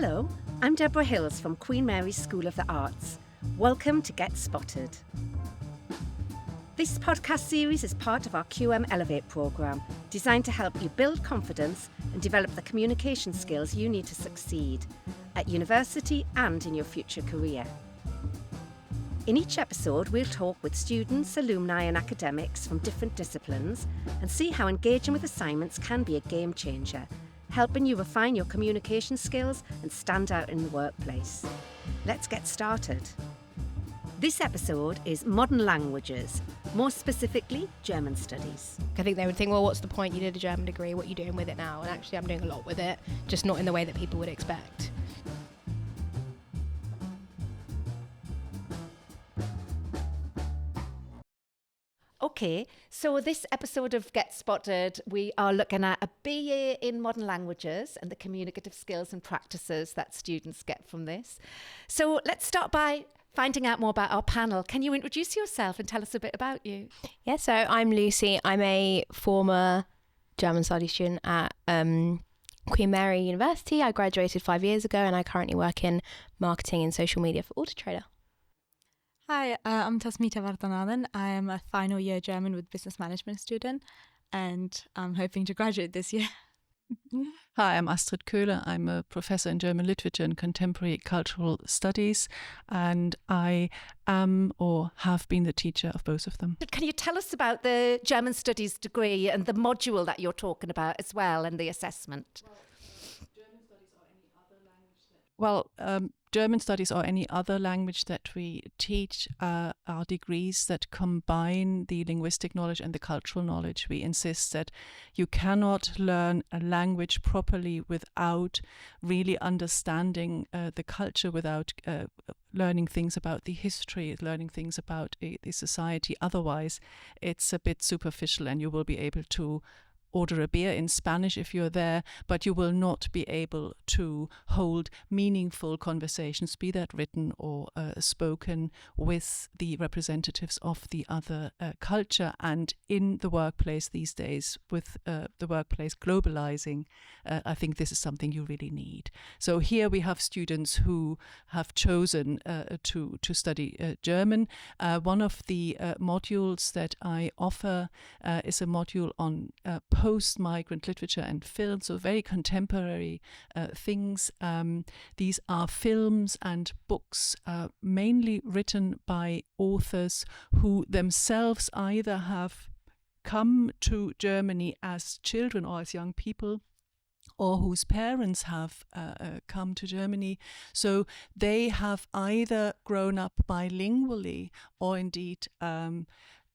Hello, I'm Deborah Hills from Queen Mary's School of the Arts. Welcome to Get Spotted. This podcast series is part of our QM Elevate programme, designed to help you build confidence and develop the communication skills you need to succeed at university and in your future career. In each episode, we'll talk with students, alumni and academics from different disciplines and see how engaging with assignments can be a game changer, helping you refine your communication skills and stand out in the workplace. Let's get started. This episode is modern languages, more specifically German studies. I think they would think, well, what's the point? You did a German degree, what are you doing with it now? And actually I'm doing a lot with it, just not in the way that people would expect. Okay, so this episode of Get Spotted, we are looking at a BA in modern languages and the communicative skills and practices that students get from this. So let's start by finding out more about our panel. Can you introduce yourself and tell us a bit about you? Yeah, so I'm Lucy. I'm a former German studies student at Queen Mary University. I graduated 5 years ago and I currently work in marketing and social media for Auto Trader. Hi, I'm Tasmita Vartananan. I am a final year German with business management student and I'm hoping to graduate this year. Hi, I'm Astrid Kohler. I'm a professor in German literature and contemporary cultural studies, and I am or have been the teacher of both of them. Can you tell us about the German studies degree and the module that you're talking about as well and the assessment? German studies or any other language that we teach are degrees that combine the linguistic knowledge and the cultural knowledge. We insist that you cannot learn a language properly without really understanding the culture, without learning things about the history, learning things about the society. Otherwise, it's a bit superficial and you will be able to order a beer in Spanish if you're there, but you will not be able to hold meaningful conversations, be that written or spoken, with the representatives of the other culture. And in the workplace these days, with the workplace globalizing, I think this is something you really need. So here we have students who have chosen to study German. One of the modules that I offer is a module on post-migrant literature and film, so very contemporary things. These are films and books mainly written by authors who themselves either have come to Germany as children or as young people, or whose parents have come to Germany. So they have either grown up bilingually or indeed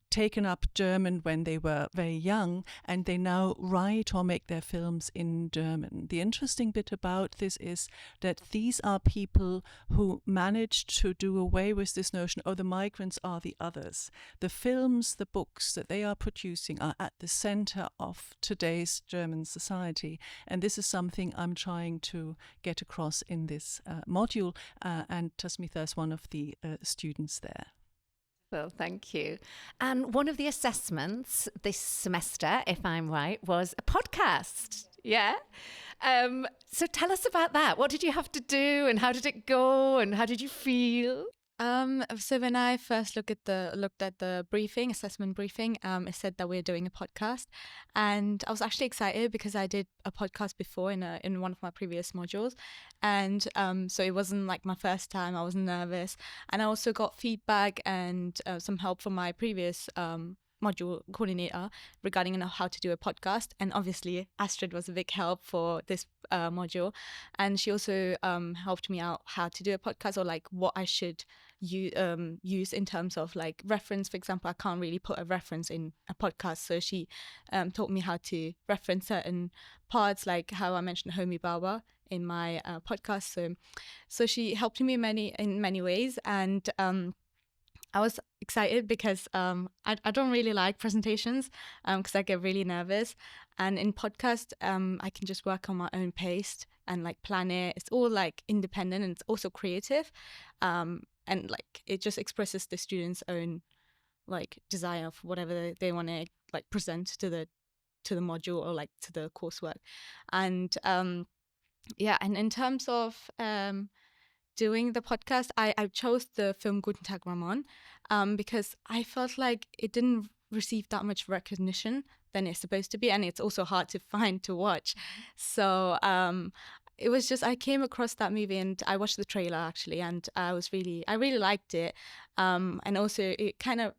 taken up German when they were very young, and they now write or make their films in German. The interesting bit about this is that these are people who managed to do away with this notion, oh, the migrants are the others. The films, the books that they are producing are at the center of today's German society. And this is something I'm trying to get across in this module, and Tasmitha is one of the students there. Well, thank you. And one of the assessments this semester, if I'm right, was a podcast. Yeah. So tell us about that. What did you have to do and how did it go and how did you feel? So when I first looked at the assessment briefing, it said that we're doing a podcast, and I was actually excited because I did a podcast before in one of my previous modules, and so it wasn't like my first time. I wasn't nervous, and I also got feedback and some help from my previous module coordinator regarding how to do a podcast, and obviously Astrid was a big help for this module, and she also helped me out how to do a podcast, or like what I should use in terms of like reference. For example, I can't really put a reference in a podcast, so she taught me how to reference certain parts, like how I mentioned Homi Baba in my podcast. So she helped me in many ways, and I was excited because I don't really like presentations because I get really nervous. And in podcast, I can just work on my own pace and like plan it. It's all like independent and it's also creative. And like it just expresses the students' own like desire of whatever they want to like present to the module or like to the coursework. And Yeah, and in terms of doing the podcast, I chose the film Guten Tag Ramon because I felt like it didn't receive that much recognition than it's supposed to be, and it's also hard to find to watch. So it was just, I came across that movie and I watched the trailer actually, and I really liked it, and also it kind of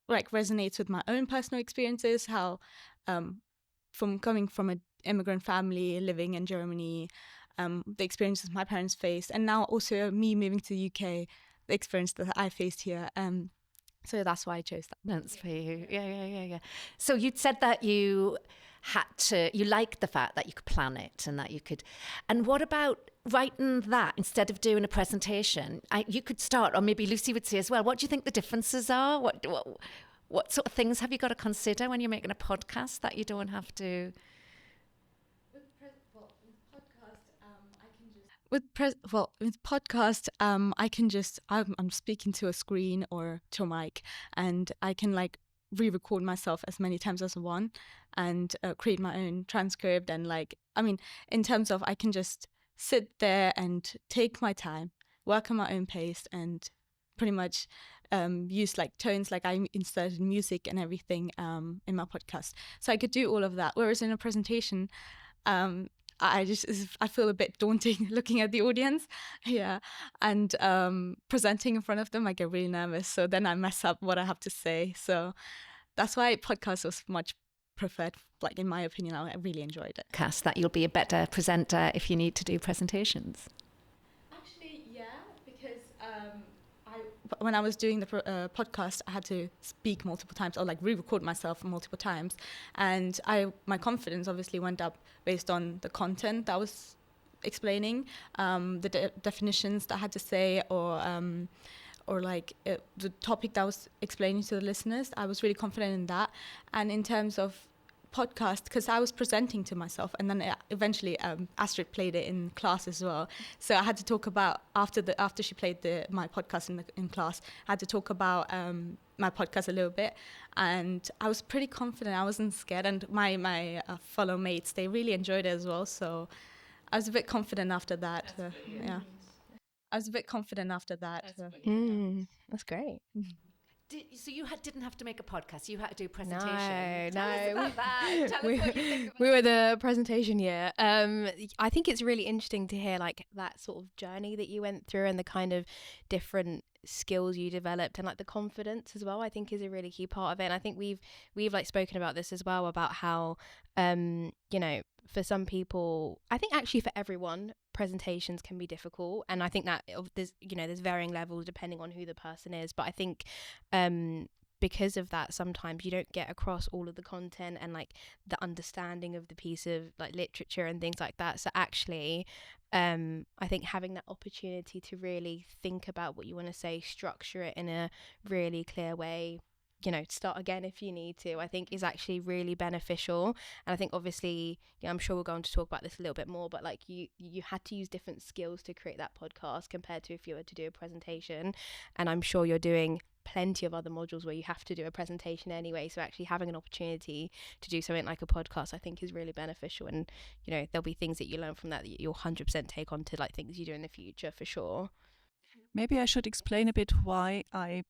like resonates with my own personal experiences, how from coming from an immigrant family living in Germany, the experiences my parents faced, and now also me moving to the UK, the experience that I faced here. So that's why I chose that. That's for you. Yeah. So you'd said that you liked the fact that you could plan it and that you could. And what about writing that instead of doing a presentation? You could start, or maybe Lucy would say as well, what do you think the differences are? What sort of things have you got to consider when you're making a podcast that you don't have to? With podcast, I can just I'm speaking to a screen or to a mic, and I can like re-record myself as many times as I want, and create my own transcript. And like, I mean, in terms of, I can just sit there and take my time, work on my own pace, and pretty much use like tones, like I inserted music and everything in my podcast, so I could do all of that. Whereas in a presentation, I feel a bit daunting looking at the audience, and presenting in front of them, I get really nervous. So then I mess up what I have to say. So that's why podcast was much preferred. Like, in my opinion, I really enjoyed it. That you'll be a better presenter if you need to do presentations. Actually, yeah, because when I was doing the podcast, I had to speak multiple times, or like re-record myself multiple times, and my confidence obviously went up based on the content that I was explaining, the definitions that I had to say, or like the topic that I was explaining to the listeners. I was really confident in that. And in terms of podcast, because I was presenting to myself, and then eventually Astrid played it in class as well, so I had to talk about after she played my podcast in class, I had to talk about my podcast a little bit, and I was pretty confident. I wasn't scared, and my fellow mates, they really enjoyed it as well, so I was a bit confident after that. I was a bit confident after that. That's great. So you didn't have to make a podcast, you had to do a presentation. No. Tell us about that. Tell us what you think about we were the presentation year. I think it's really interesting to hear like that sort of journey that you went through, and the kind of different skills you developed, and like the confidence as well, I think is a really key part of it. And I think we've like spoken about this as well, about how you know, for some people, I think actually for everyone, presentations can be difficult, and I think that there's varying levels depending on who the person is, but I think because of that, sometimes you don't get across all of the content and like the understanding of the piece of like literature and things like that. So actually I think having that opportunity to really think about what you want to say, structure it in a really clear way, you know, start again if you need to, I think is actually really beneficial. And I think obviously, I'm sure we'll go on to talk about this a little bit more, but like you had to use different skills to create that podcast compared to if you were to do a presentation. And I'm sure you're doing plenty of other modules where you have to do a presentation anyway, so actually having an opportunity to do something like a podcast, I think is really beneficial. And you know, there'll be things that you learn from that you'll 100% take on to like things you do in the future for sure. Maybe I should explain a bit why I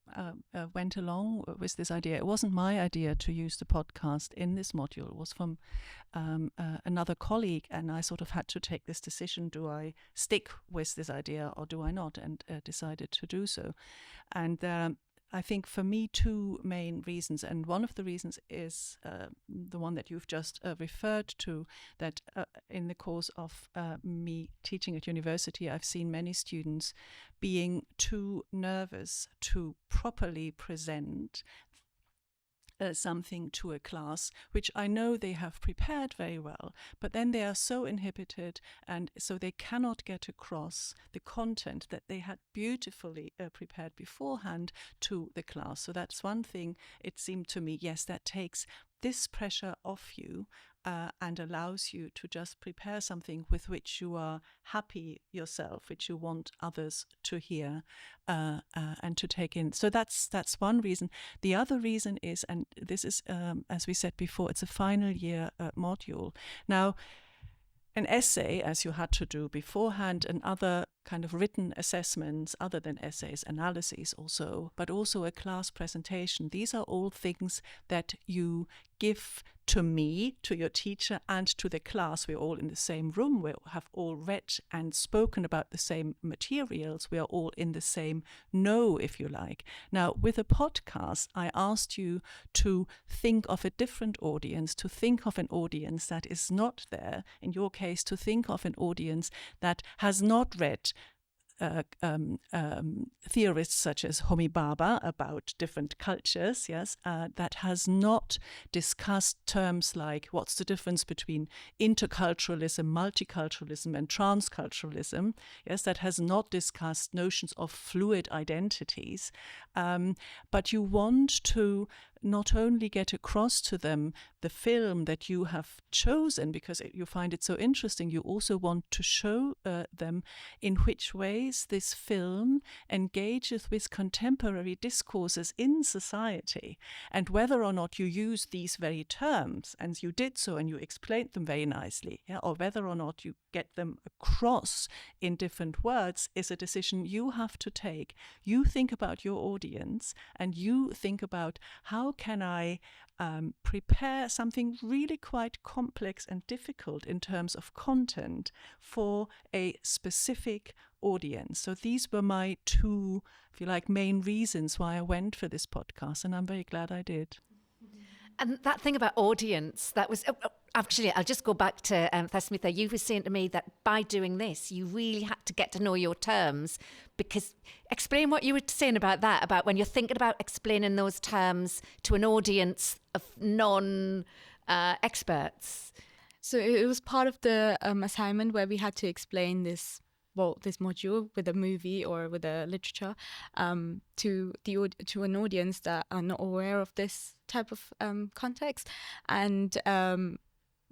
went along with this idea. It wasn't my idea to use the podcast in this module. It was from another colleague, and I sort of had to take this decision: do I stick with this idea or do I not? And decided to do so. And I think for me, two main reasons, and one of the reasons is the one that you've just referred to, that in the course of me teaching at university, I've seen many students being too nervous to properly present something to a class, which I know they have prepared very well, but then they are so inhibited, and so they cannot get across the content that they had beautifully prepared beforehand to the class. So that's one thing. It seemed to me, yes, that takes this pressure off you and allows you to just prepare something with which you are happy yourself, which you want others to hear and to take in. So that's one reason. The other reason is, and this is, as we said before, it's a final year module. Now, an essay, as you had to do beforehand, and other kind of written assessments, other than essays, analyses also, but also a class presentation. These are all things that you give to me, to your teacher, and to the class. We're all in the same room. We have all read and spoken about the same materials. We are all in the same know, if you like. Now, with a podcast, I asked you to think of a different audience, to think of an audience that is not there. In your case, to think of an audience that has not read theorists such as Homi Bhabha about different cultures, yes, that has not discussed terms like what's the difference between interculturalism, multiculturalism, and transculturalism, yes, that has not discussed notions of fluid identities, but you want to not only get across to them the film that you have chosen because you find it so interesting, you also want to show them in which ways this film engages with contemporary discourses in society, and whether or not you use these very terms, and you did so and you explained them very nicely, yeah, or whether or not you get them across in different words is a decision you have to take. You think about your audience and you think about how can I prepare something really quite complex and difficult in terms of content for a specific audience. So these were my two, if you like, main reasons why I went for this podcast, and I'm very glad I did. And that thing about audience, that was... Actually, I'll just go back to Thesmitha. You were saying to me that by doing this, you really had to get to know your terms. Because explain what you were saying about that, about when you're thinking about explaining those terms to an audience of non-experts. So it was part of the assignment where we had to explain this module with a movie or with a literature to an audience that are not aware of this type of context. And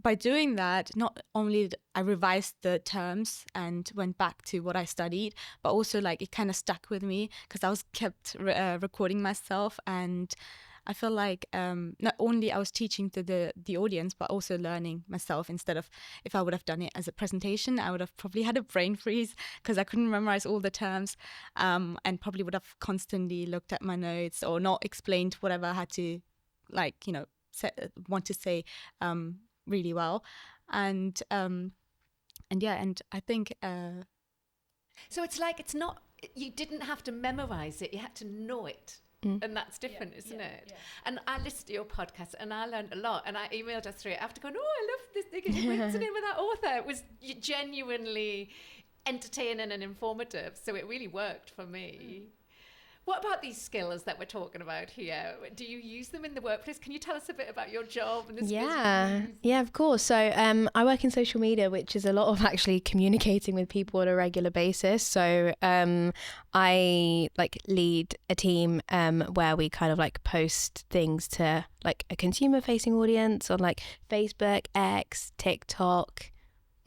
by doing that, not only I revised the terms and went back to what I studied, but also like it kind of stuck with me because I was kept recording myself, and I feel like not only I was teaching to the audience, but also learning myself. Instead of, if I would have done it as a presentation, I would have probably had a brain freeze because I couldn't memorize all the terms, and probably would have constantly looked at my notes or not explained whatever I had to, like, you know, want to say really well. And yeah, and I think so it's like, it's not, you didn't have to memorize it, you had to know it. And that's different, isn't it? Yeah. And I listened to your podcast and I learned a lot, and I emailed us through it after going, I love this thing, what's the name of that author? It was genuinely entertaining and informative, so it really worked for me. What about these skills that we're talking about here? Do you use them in the workplace? Can you tell us a bit about your job and the skills you use? Yeah, of course. So I work in social media, which is a lot of actually communicating with people on a regular basis. So I like lead a team where we kind of like post things to like a consumer facing audience on like Facebook, X, TikTok.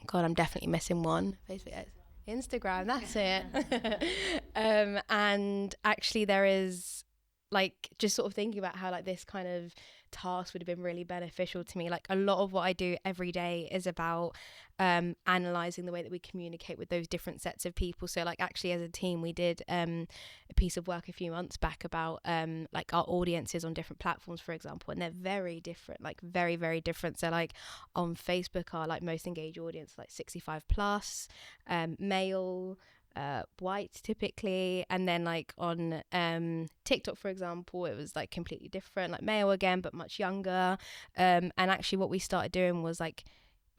God, I'm definitely missing one. Facebook, X. Instagram, that's it. And actually there is like just sort of thinking about how like this kind of task would have been really beneficial to me. Like a lot of what I do every day is about analysing the way that we communicate with those different sets of people. So like actually as a team we did a piece of work a few months back about like our audiences on different platforms, for example, and they're very different, like very, very different. So like on Facebook our like most engaged audience like 65 plus, male, white typically, and then like on TikTok, for example, it was like completely different, like male again but much younger, and actually what we started doing was like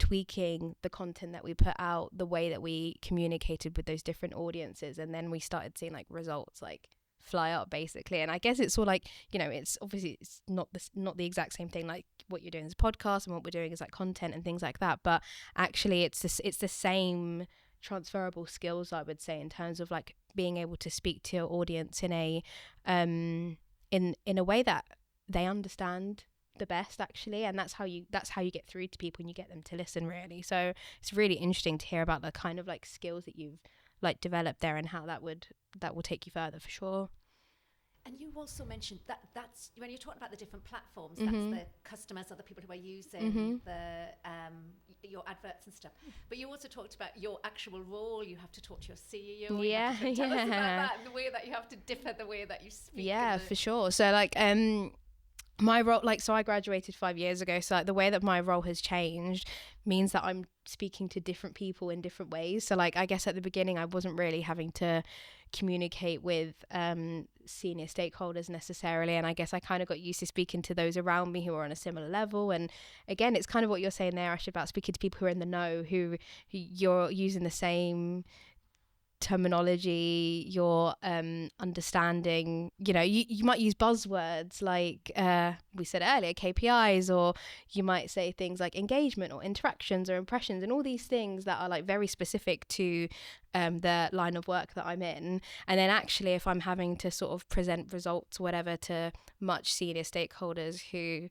tweaking the content that we put out, the way that we communicated with those different audiences, and then we started seeing like results like fly up basically. And I guess it's all like, you know, it's obviously it's not the exact same thing like what you're doing is podcast and what we're doing is like content and things like that, but actually it's the same transferable skills, I would say, in terms of like being able to speak to your audience in a in a way that they understand the best actually, and that's how you get through to people and you get them to listen really. So it's really interesting to hear about the kind of like skills that you've like developed there and how that will take you further for sure. And you also mentioned that's when you're talking about the different platforms, Mm-hmm. that's the customers or the people who are using your adverts and stuff. But you also talked about your actual role. You have to talk to your CEO. Yeah, Tell us about yeah. that and the way that you have to differ the way that you speak. Yeah, for sure. So like my role, like, so I graduated 5 years ago, so like the way that my role has changed means that I'm speaking to different people in different ways. So like I guess at the beginning I wasn't really having to communicate with senior stakeholders necessarily, and I guess I kind of got used to speaking to those around me who are on a similar level. And again, it's kind of what you're saying there, Ash, about speaking to people who are in the know, who you're using the same terminology, you're understanding, you might use buzzwords like we said earlier, KPIs, or you might say things like engagement or interactions or impressions, and all these things that are like very specific to the line of work that I'm in. And then actually if I'm having to sort of present results or whatever to much senior stakeholders who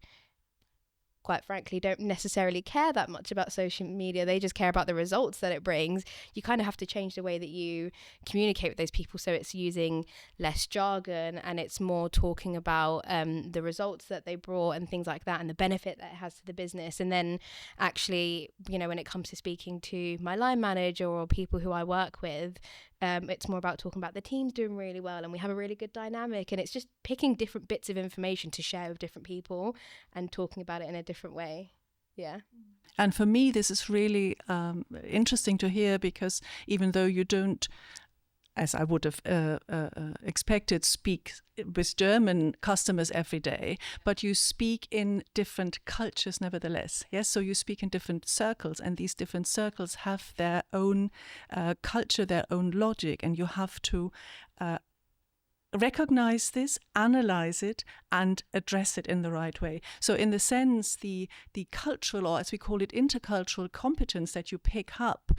quite frankly don't necessarily care that much about social media, they just care about the results that it brings, you kind of have to change the way that you communicate with those people, so it's using less jargon and it's more talking about the results that they brought and things like that, and the benefit that it has to the business. And then actually, when it comes to speaking to my line manager or people who I work with, it's more about talking about the team's doing really well and we have a really good dynamic, and it's just picking different bits of information to share with different people and talking about it in a different way. Yeah. And for me, this is really interesting to hear, because even though you don't, as I would have expected, speak with German customers every day, but you speak in different cultures nevertheless. Yes, so you speak in different circles, and these different circles have their own culture, their own logic, and you have to recognize this, analyze it, and address it in the right way. So in the sense, the cultural, or as we call it, intercultural competence that you pick up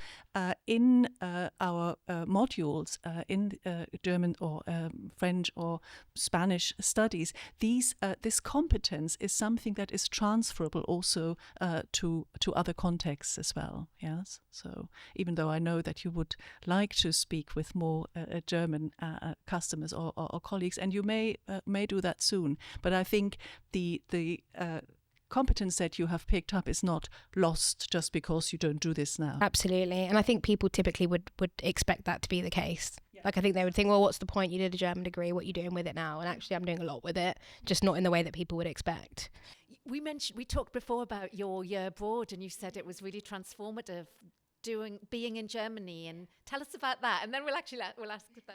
in our modules in German or French or Spanish studies, this competence is something that is transferable also to other contexts as well. Yes. So even though I know that you would like to speak with more German customers or colleagues, and you may do that soon, but I think the competence that you have picked up is not lost just because you don't do this now. Absolutely. And I think people typically would expect that to be the case. Yeah. Like I think they would think, well, what's the point? You did a German degree, what are you doing with it now? And actually I'm doing a lot with it, just not in the way that people would expect. We talked before about your year abroad, and you said it was really transformative being in Germany, and tell us about that, and then we'll ask about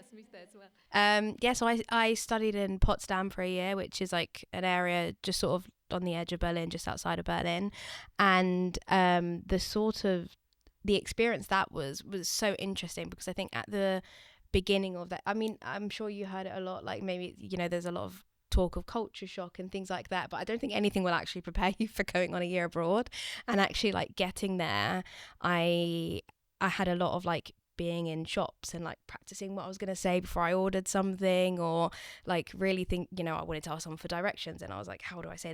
Smith there as well. So I studied in Potsdam for a year, which is like an area just sort of on the edge of Berlin, just outside of Berlin, and the experience that was so interesting, because I think at the beginning of that, I mean, I'm sure you heard it a lot, like maybe there's a lot of talk of culture shock and things like that, but I don't think anything will actually prepare you for going on a year abroad. And actually like getting there, I had a lot of like being in shops and like practicing what I was going to say before I ordered something, or like really think, I wanted to ask someone for directions, and I was like, how do I say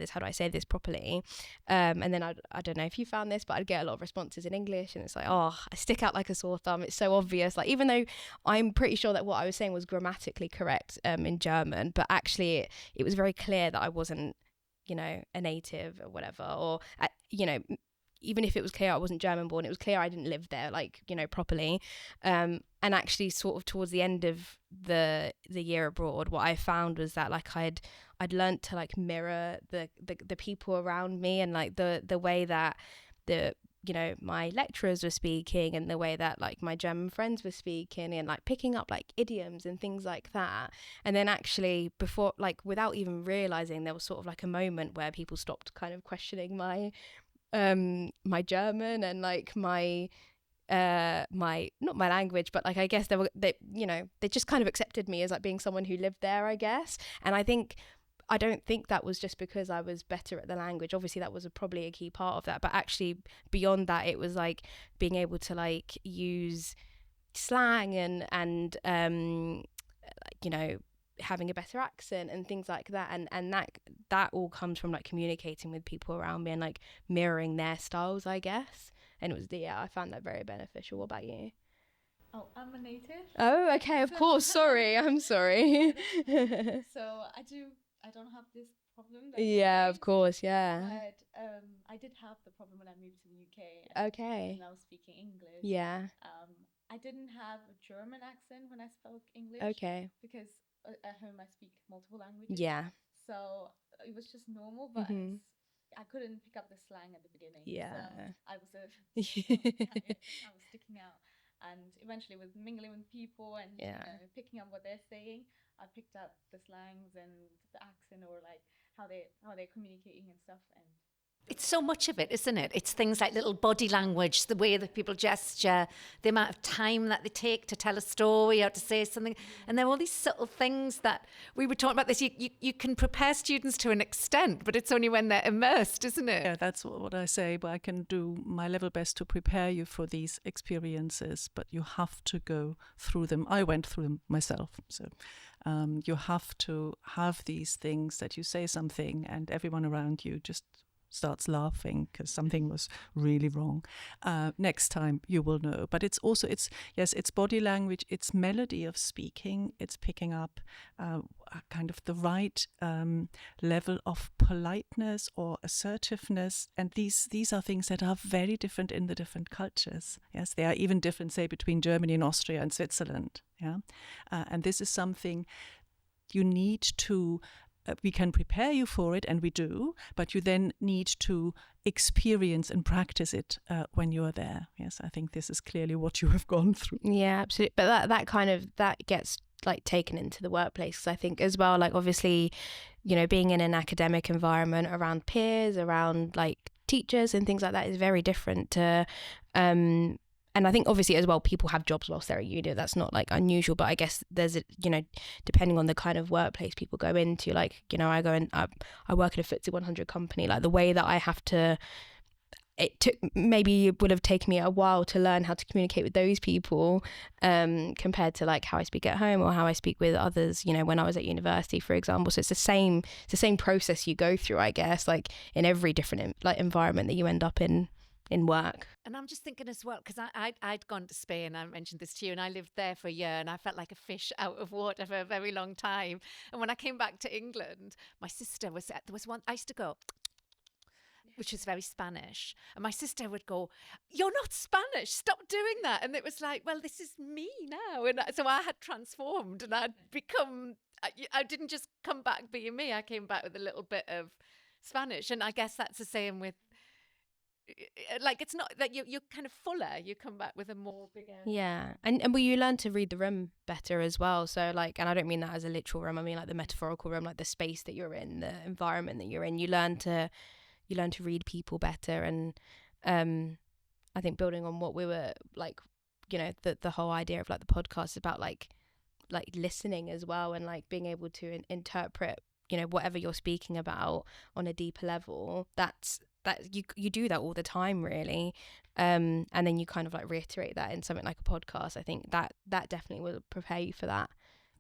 this properly? And then I don't know if you found this, but I'd get a lot of responses in English, and it's like, I stick out like a sore thumb. It's so obvious, like even though I'm pretty sure that what I was saying was grammatically correct in German, but actually it was very clear that I wasn't a native or whatever, or even if it was clear I wasn't German born, it was clear I didn't live there, like, properly. And actually sort of towards the end of the year abroad, what I found was that like I'd learned to like mirror the people around me, and like the way that my lecturers were speaking, and the way that like my German friends were speaking, and like picking up like idioms and things like that. And then actually before, like without even realizing, there was sort of like a moment where people stopped kind of questioning my German and like my not my language, but like I guess they just kind of accepted me as like being someone who lived there, I guess. And I don't think that was just because I was better at the language. Obviously that was probably a key part of that, but actually beyond that, it was like being able to like use slang and having a better accent and things like that, and that all comes from like communicating with people around me and like mirroring their styles, I guess. And it was I found that very beneficial. What about you? Oh, I'm a native. Oh, okay, of course. Sorry, I'm sorry. So I don't have this problem. Yeah, of course, yeah. But I did have the problem when I moved to the UK. Okay. And I was speaking English. Yeah. I didn't have a German accent when I spoke English. Okay. Because at home I speak multiple languages. Yeah. So it was just normal, but I couldn't pick up the slang at the beginning. Yeah. So I was I was sticking out. And eventually with mingling with people and picking up what they're saying, I picked up the slangs and the accent, or like how they're communicating and stuff. And it's so much of it, isn't it? It's things like little body language, the way that people gesture, the amount of time that they take to tell a story or to say something. And there are all these subtle things that we were talking about this. You can prepare students to an extent, but it's only when they're immersed, isn't it? Yeah, that's what I say. But I can do my level best to prepare you for these experiences, but you have to go through them. I went through them myself. So you have to have these things that you say something and everyone around you just starts laughing because something was really wrong. Next time you will know. But it's also, it's body language, it's melody of speaking, it's picking up kind of the right level of politeness or assertiveness. And these are things that are very different in the different cultures. Yes, they are even different, say, between Germany and Austria and Switzerland. Yeah, and this is something you need to we can prepare you for it, and we do, but you then need to experience and practice it when you're there. Yes, I think this is clearly what you have gone through. Yeah, absolutely. But that gets like taken into the workplace. I think as well, like obviously, you know, being in an academic environment around peers, around like teachers and things like that is very different to and I think obviously as well, people have jobs whilst they're at uni. That's not like unusual, but I guess there's a, you know, depending on the kind of workplace people go into, like, you know, I work at a FTSE 100 company, like the way that I have to, maybe it would have taken me a while to learn how to communicate with those people compared to like how I speak at home or how I speak with others, you know, when I was at university, for example. So it's the same process you go through, I guess, like in every different like environment that you end up in work. And I'm just thinking as well, because I'd gone to Spain, I mentioned this to you, and I lived there for a year, and I felt like a fish out of water for a very long time. And when I came back to England, my sister there was one, I used to go, which was very Spanish. And my sister would go, "You're not Spanish, stop doing that." And it was like, well, this is me now. And so I had transformed, and I'd become, I didn't just come back being me, I came back with a little bit of Spanish. And I guess that's the same with, like, it's not that you're kind of fuller, you come back with a more bigger. Yeah. And well, you learn to read the room better as well. So like, and I don't mean that as a literal room, I mean like the metaphorical room, like the space that you're in, the environment that you're in. You learn to read people better. And I think building on what we were like, you know, the whole idea of like the podcast about like listening as well, and like being able to interpret, you know, whatever you're speaking about on a deeper level. That you do that all the time, really, and then you kind of like reiterate that in something like a podcast. I think that definitely will prepare you for that.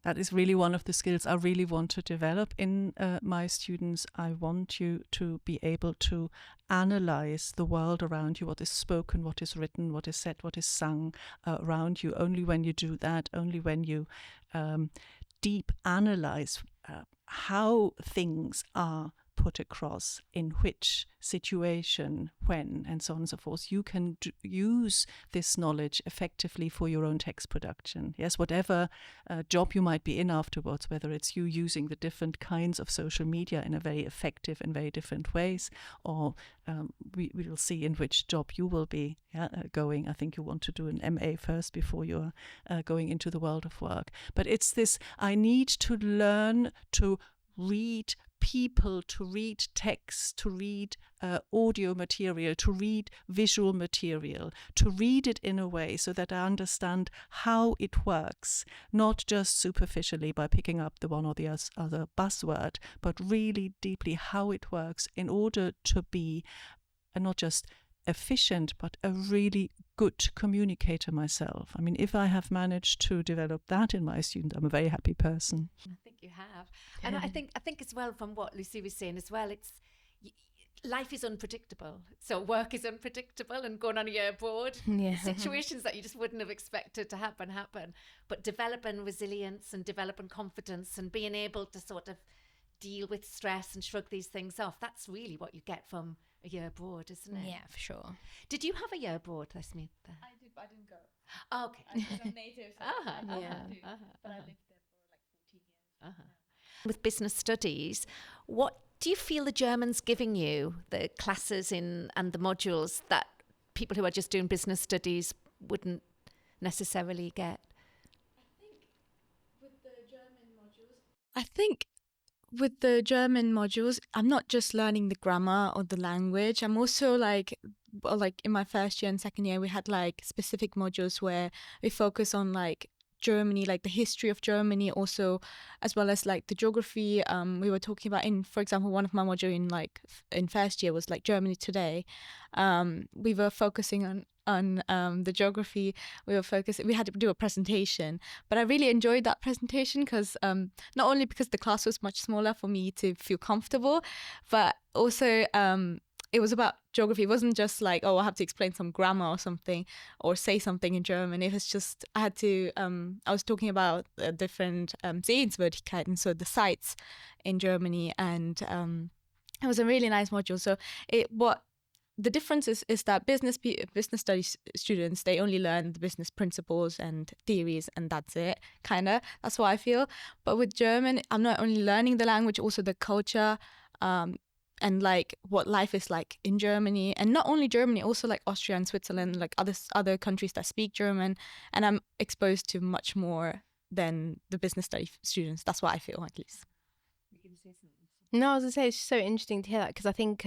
That is really one of the skills I really want to develop in my students. I want you to be able to analyze the world around you, what is spoken, what is written, what is said, what is sung around you. Only when you do that, only when you deep analyze how things are put across, in which situation, when, and so on and so forth, you can use this knowledge effectively for your own text production. Yes, whatever job you might be in afterwards, whether it's you using the different kinds of social media in a very effective and very different ways, or we will see in which job you will be going. I think you want to do an MA first before you're going into the world of work. But it's this, I need to learn to read people, to read text, to read audio material, to read visual material, to read it in a way so that I understand how it works, not just superficially by picking up the one or the other buzzword, but really deeply how it works, in order to be not just efficient, but a really good communicator myself. I mean, if I have managed to develop that in my student, I'm a very happy person. I think you have. And I think as well, from what Lucy was saying as well, it's, life is unpredictable. So work is unpredictable, and going on a year abroad, situations that you just wouldn't have expected to happen. But developing resilience and developing confidence and being able to sort of deal with stress and shrug these things off, that's really what you get from a year abroad, isn't it? Yeah, for sure. Did you have a year abroad, Smith? I did, but I didn't go. Oh, okay. I'm native, so I didn't have to, but I lived there for like 14 years. With business studies, what do you feel the German's giving you, the classes and the modules that people who are just doing business studies wouldn't necessarily get? I think with the German modules, I'm not just learning the grammar or the language. I'm also like in my first year and second year, we had like specific modules where we focus on like Germany, like the history of Germany, also as well as like the geography. We were talking about, for example, one of my modules in first year was like Germany today. We were focusing on the geography. We had to do a presentation, but I really enjoyed that presentation because not only because the class was much smaller for me to feel comfortable, but also it was about geography. It wasn't just like, oh, I have to explain some grammar or something or say something in German. It was just, I had to, I was talking about different Sehenswürdigkeiten, so the sites in Germany. And it was a really nice module. So the difference is that business studies students, they only learn the business principles and theories, and that's it, kind of. That's what I feel. But with German, I'm not only learning the language, also the culture, and like what life is like in Germany, and not only Germany, also like Austria and Switzerland, like other countries that speak German, and I'm exposed to much more than the business study students. That's what I feel, at least. No, I was gonna say, it's so interesting to hear that, because I think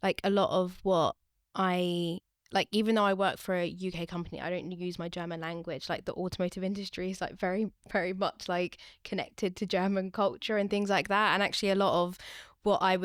like a lot of what I like, even though I work for a UK company, I don't use my German language. Like the automotive industry is like very, very much like connected to German culture and things like that. And actually a lot of what I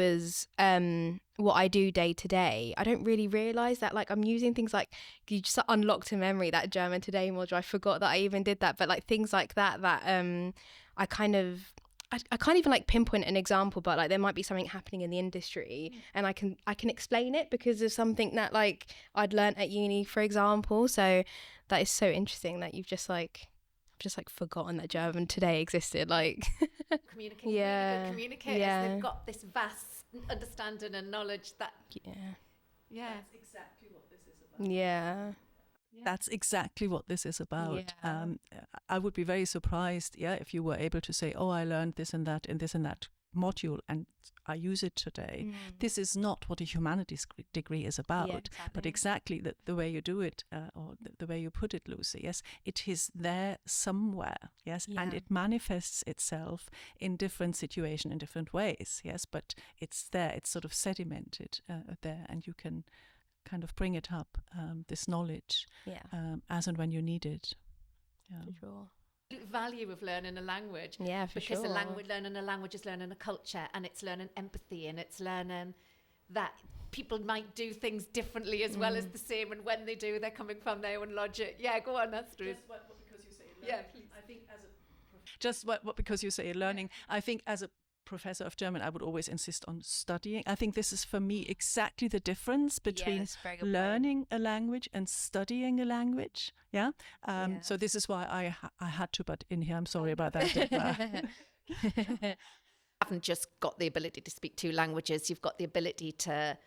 do day to day, I don't really realize that like I'm using things like, you just unlocked a memory, that German today module. I forgot that I even did that, but like things like that I can't even like pinpoint an example, but like there might be something happening in the industry and I can explain it because of something that like I'd learnt at uni, for example. So that is so interesting that you've just like forgotten that German today existed. Like Communicating, really good communicators, they've got this vast understanding and knowledge that That's exactly what this is about. That's exactly what this is about. Yeah. I would be very surprised, if you were able to say, oh, I learned this and that in this and that module and I use it today. This is not what a humanities degree is about, but exactly the way you do it, or the way you put it, Lucy, yes, it is there somewhere, yes, and it manifests itself in different situations in different ways, yes, but it's there, it's sort of sedimented there, and you can kind of bring it up, this knowledge, as and when you need it. For sure. Value of learning a language, because learning a language is learning a culture, and it's learning empathy, and it's learning that people might do things differently as well as the same, and when they do, they're coming from their own logic. Go on, Astrid. Just what because you say learning. Please. I think because you say learning, I think as a professor of German, I would always insist on studying. I think this is for me exactly the difference between learning a language and studying a language. So this is why I had to butt in here. I'm sorry about that. Haven't just got the ability to speak two languages, you've got the ability to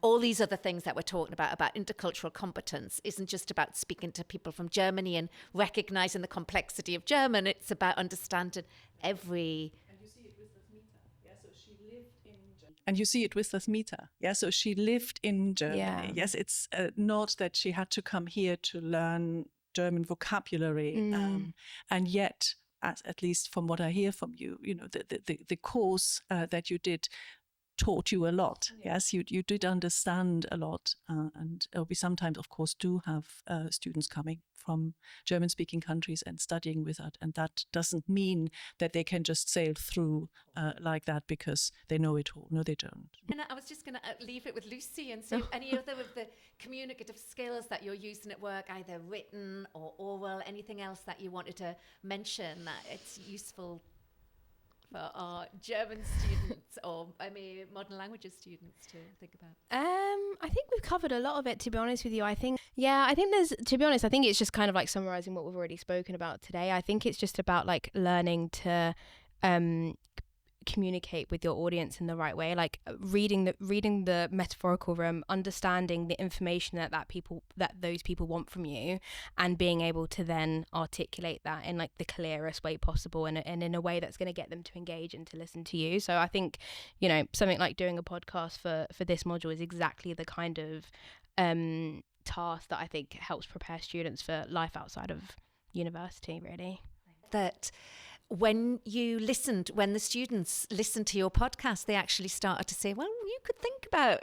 all these other things that we're talking about intercultural competence isn't just about speaking to people from Germany and recognizing the complexity of German. It's about understanding every. And you see it with Asmita. So she lived in Germany. And you see it with Asmita. So she lived in Germany. Yes, it's not that she had to come here to learn German vocabulary, and yet, at least from what I hear from you, the course that you did taught you a lot. Yes, you did understand a lot, and we sometimes, of course, do have students coming from German-speaking countries and studying with us, and that doesn't mean that they can just sail through like that because they know it all. No, they don't. And I was just going to leave it with Lucy and say any other of the communicative skills that you're using at work, either written or oral, anything else that you wanted to mention that it's useful for our German students or modern languages students to think about? I think we've covered a lot of it, to be honest with you. I think it's just kind of like summarizing what we've already spoken about today. I think it's just about like learning to communicate with your audience in the right way, like reading the metaphorical room, understanding the information that those people want from you, and being able to then articulate that in like the clearest way possible, and in a way that's going to get them to engage and to listen to you. So I think, you know, something like doing a podcast for this module is exactly the kind of task that I think helps prepare students for life outside of university, really. That when the students listened to your podcast, they actually started to say, well, you could think about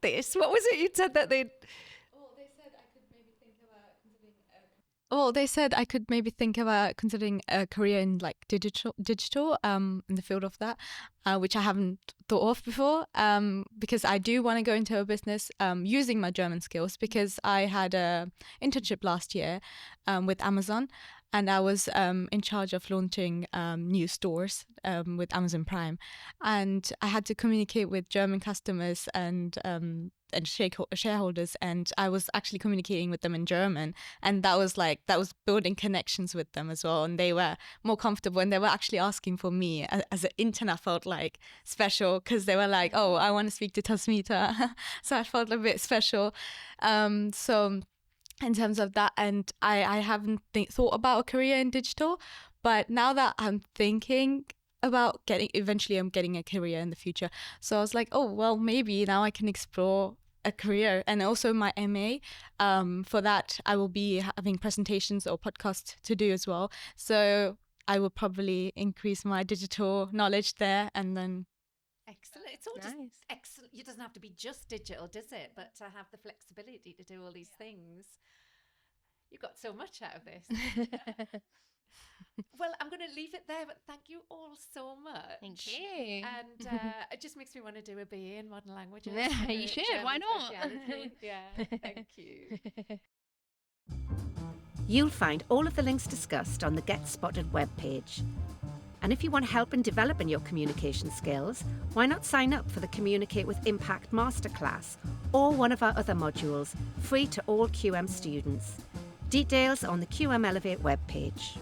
this. What was it you said that they'd... They said I could maybe think about considering a career in like digital in the field of that, which I haven't thought of before, because I do want to go into a business using my German skills, because I had a internship last year with Amazon. And I was in charge of launching new stores with Amazon Prime, and I had to communicate with German customers and shareholders, and I was actually communicating with them in German, and that was building connections with them as well, and they were more comfortable, and they were actually asking for me as an intern. I felt like special because they were like, "Oh, I want to speak to Tasmita," so I felt a bit special. So. In terms of that, and I haven't thought about a career in digital, but now that I'm thinking about getting a career in the future, so I was like, oh well, maybe now I can explore a career. And also my MA, for that I will be having presentations or podcasts to do as well, so I will probably increase my digital knowledge there. And then excellent. It's all just excellent. It doesn't have to be just digital, does it? But to have the flexibility to do all these things. You got so much out of this. Well, I'm going to leave it there, but thank you all so much. Thank you. And it just makes me want to do a BA in modern languages. Yeah, you should. German Why not? Yeah, thank you. You'll find all of the links discussed on the Get Spotted webpage. And if you want help in developing your communication skills, why not sign up for the Communicate with Impact Masterclass or one of our other modules, free to all QM students. Details on the QM Elevate webpage.